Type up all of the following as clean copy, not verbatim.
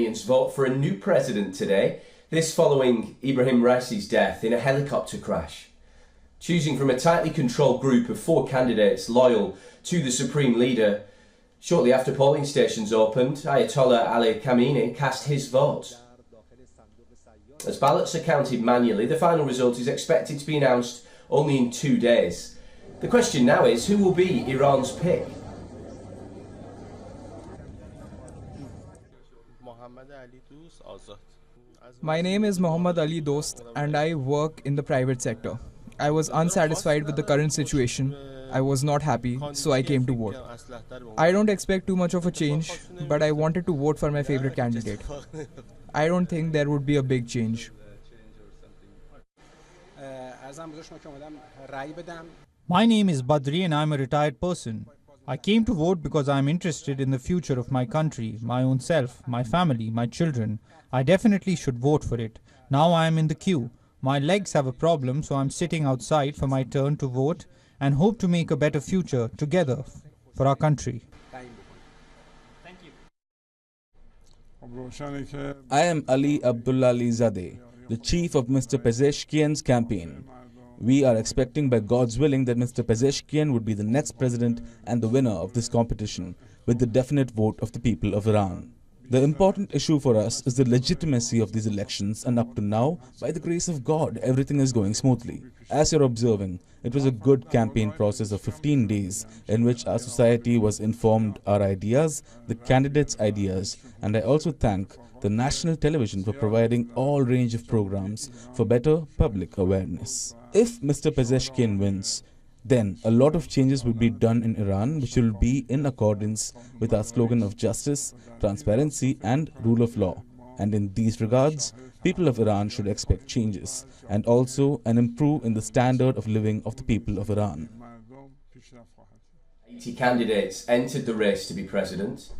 Iranians vote for a new president today, this following Ebrahim Raisi's death in a helicopter crash. Choosing from a tightly controlled group of 4 candidates loyal to the supreme leader, shortly after polling stations opened, Ayatollah Ali Khamenei cast his vote. As ballots are counted manually, the final result is expected to be announced only in 2 days. The question now is, who will be Iran's pick? My name is Mohammad Ali Dost and I work in the private sector. I was unsatisfied with the current situation. I was not happy, so I came to vote. I don't expect too much of a change, but I wanted to vote for my favorite candidate. I don't think there would be a big change. My name is Badri and I'm a retired person. I came to vote because I'm interested in the future of my country, my own self, my family, my children. I definitely should vote for it. Now I am in the queue. My legs have a problem, so I'm sitting outside for my turn to vote and hope to make a better future together for our country. I am Ali Abdullali Zadeh, the chief of Mr. Pezeshkian's campaign. We are expecting by God's willing that Mr. Pezeshkian would be the next president and the winner of this competition with the definite vote of the people of Iran. The important issue for us is the legitimacy of these elections, and up to now, by the grace of God, everything is going smoothly. As you're observing, it was a good campaign process of 15 days in which our society was informed our ideas, the candidates' ideas, and I also thank the national television for providing all range of programs for better public awareness. If Mr. Pezeshkian wins, then a lot of changes will be done in Iran which will be in accordance with our slogan of justice, transparency and rule of law. And in these regards, people of Iran should expect changes and also an improve in the standard of living of the people of Iran. 80 candidates entered the race to be president.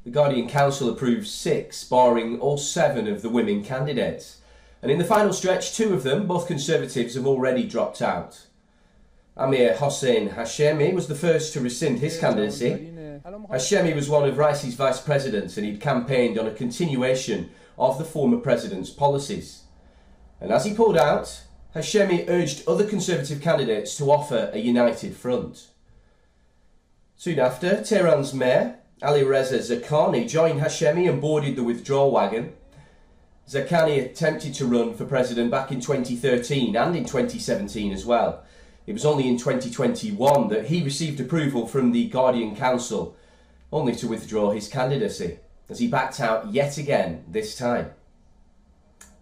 The Guardian Council approved 6, barring all 7 of the women candidates. And in the final stretch, 2 of them, both Conservatives, have already dropped out. Amir Hossein Hashemi was the first to rescind his candidacy. Hashemi was one of Raisi's vice presidents and he'd campaigned on a continuation of the former president's policies. And as he pulled out, Hashemi urged other Conservative candidates to offer a united front. Soon after, Tehran's mayor, Ali Reza Zaghani, joined Hashemi and boarded the withdrawal wagon. Zaghani attempted to run for president back in 2013 and in 2017 as well. It was only in 2021 that he received approval from the Guardian Council, only to withdraw his candidacy, as he backed out yet again this time.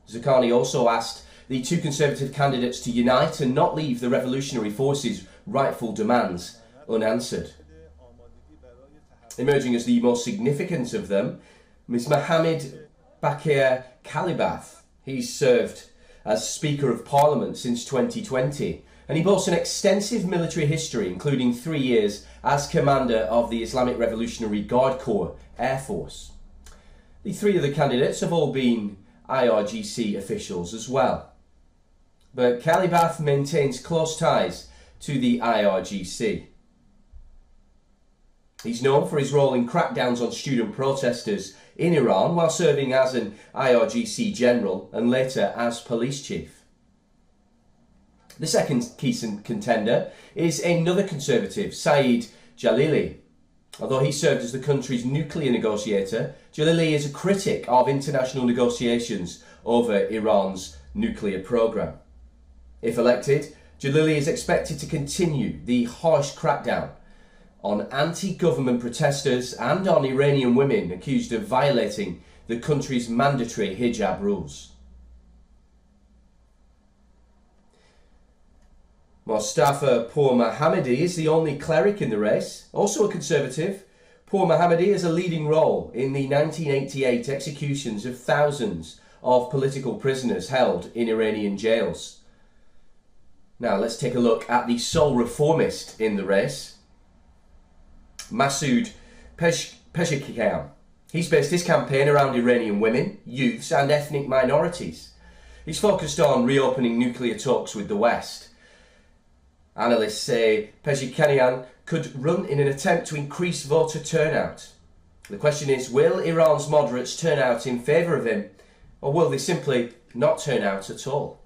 Zaghani also asked the 2 Conservative candidates to unite and not leave the revolutionary forces' rightful demands unanswered. Emerging as the most significant of them is Mohammed Bakir Kalibath. He's served as Speaker of Parliament since 2020. And he boasts an extensive military history, including 3 years as commander of the Islamic Revolutionary Guard Corps Air Force. The 3 other candidates have all been IRGC officials as well. But Kalibath maintains close ties to the IRGC. He's known for his role in crackdowns on student protesters in Iran while serving as an IRGC general and later as police chief. The second key contender is another Conservative, Saeed Jalili. Although he served as the country's nuclear negotiator, Jalili is a critic of international negotiations over Iran's nuclear program. If elected, Jalili is expected to continue the harsh crackdown on anti-government protesters and on Iranian women accused of violating the country's mandatory hijab rules. Mostafa Pourmohammadi is the only cleric in the race, also a Conservative. Pourmohammadi has a leading role in the 1988 executions of thousands of political prisoners held in Iranian jails. Now let's take a look at the sole reformist in the race, Masoud Pezeshkian. He's based his campaign around Iranian women, youths and ethnic minorities. He's focused on reopening nuclear talks with the West. Analysts say Pezeshkian could run in an attempt to increase voter turnout. The question is, will Iran's moderates turn out in favour of him, or will they simply not turn out at all?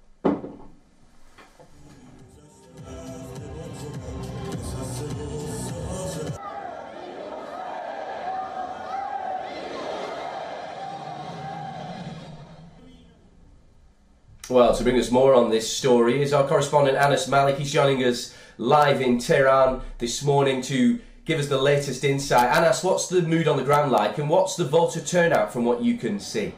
Well, to bring us more on this story is our correspondent Anas Malik. He's joining us live in Tehran this morning to give us the latest insight. Anas, what's the mood on the ground like, and what's the voter turnout from what you can see?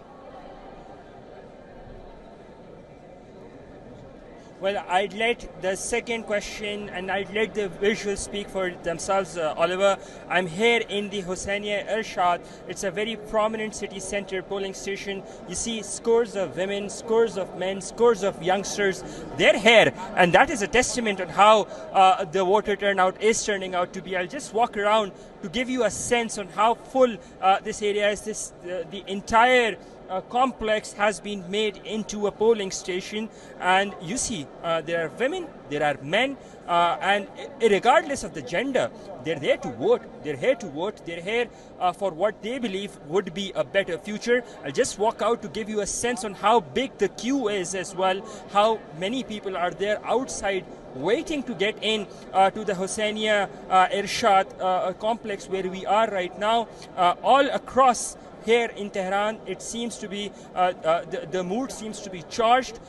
Well, I'd let the second question and I'd let the visuals speak for themselves, Oliver. I'm here in the Hosseiniya Irshad. It's a very prominent city center polling station. You see scores of women, scores of men, scores of youngsters. They're here, and that is a testament on how the voter turnout is turning out to be. I'll just walk around to give you a sense on how full this area is. The entire complex has been made into a polling station, and you see there are women, there are men, and regardless of the gender, they're there to vote. They're here to vote. They're here for what they believe would be a better future. I'll just walk out to give you a sense on how big the queue is as well, how many people are there outside waiting to get in to the Hosseiniya Irshad complex where we are right now. All across here in Tehran, it seems to be the mood seems to be charged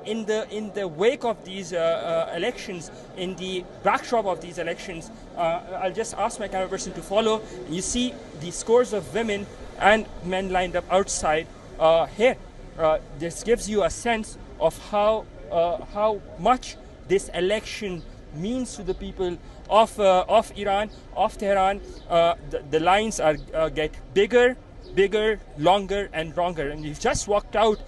in the wake of these elections, in the backdrop of these elections. I'll just ask my camera person to follow. You see the scores of women and men lined up outside here. This gives you a sense of how much this election means to the people of Iran, of Tehran. The lines get bigger, longer and longer, and you've just walked out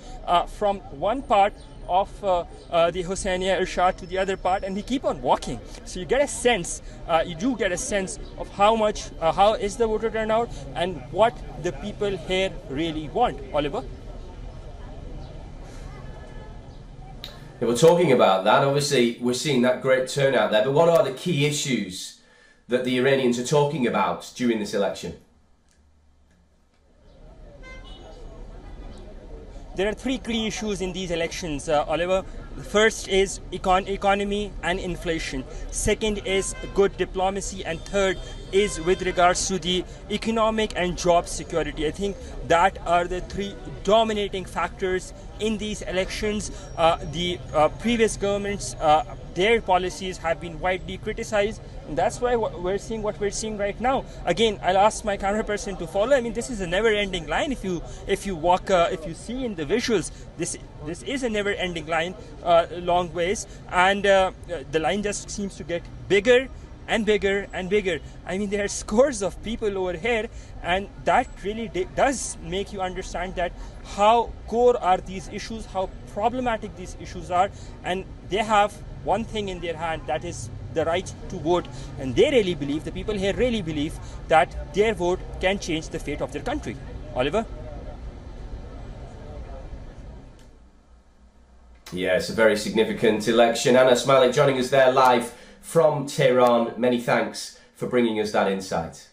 from one part of the Hosseiniya Irshad to the other part, and we keep on walking. So you get a sense, you do get a sense of how is the voter turnout and what the people here really want. Oliver? Yeah, we're talking about that. Obviously, we're seeing that great turnout there, but what are the key issues that the Iranians are talking about during this election? There are three key issues in these elections, Oliver. The first is economy and inflation. Second is good diplomacy. And third is with regards to the economic and job security. I think that are the three dominating factors in these elections. The previous governments, their policies have been widely criticized. And that's why we're seeing what we're seeing right now. Again, I'll ask my camera person to follow. I mean, this is a never-ending line. If you walk, if you see in the visuals, this is a never-ending line, long ways, and the line just seems to get bigger and bigger and bigger. I mean, there are scores of people over here, and that really does make you understand that how core are these issues, how problematic these issues are, and they have one thing in their hand, that is the right to vote, and they really believe, the people here really believe, that their vote can change the fate of their country. Oliver? Yeah, it's a very significant election. Anas Malik joining us there live from Tehran. Many thanks for bringing us that insight.